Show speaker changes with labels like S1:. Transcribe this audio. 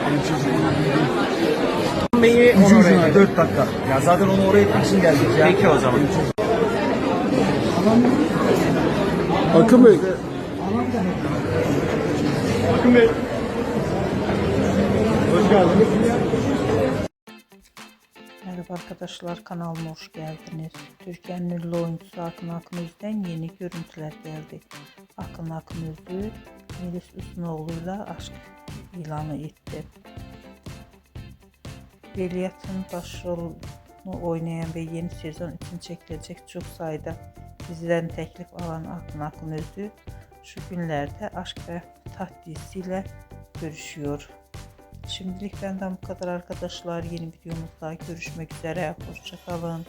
S1: Benim çocukluğumda bildiğim.
S2: Bey'i
S1: Ucu
S2: onu
S1: ucuna
S2: oraya.
S1: 4 dakika. Ya zaten onu oraya etmek için geldik ya.
S2: Peki o zaman.
S3: Akın Bey.
S1: Akın Bey. Hoş geldiniz.
S4: Merhaba arkadaşlar, kanalıma hoş geldiniz. Türkiye'nin ünlü oyuncusu Akın Akınöz'den yeni görüntüler geldi. Akın Akınöz'ü Melis Usluoğlu'yla aşk ilanı etti. Veliaht'ın başrolünü oynayan ve yeni sezon için çekilecek çok sayıda diziden teklif alan Akın Akınöz'ü şu günlerde Aşk ve Taht dizisiyle görüşüyor. Şimdilik benden bu kadar arkadaşlar. Yeni videomuzda görüşmek üzere. Hoşça kalın.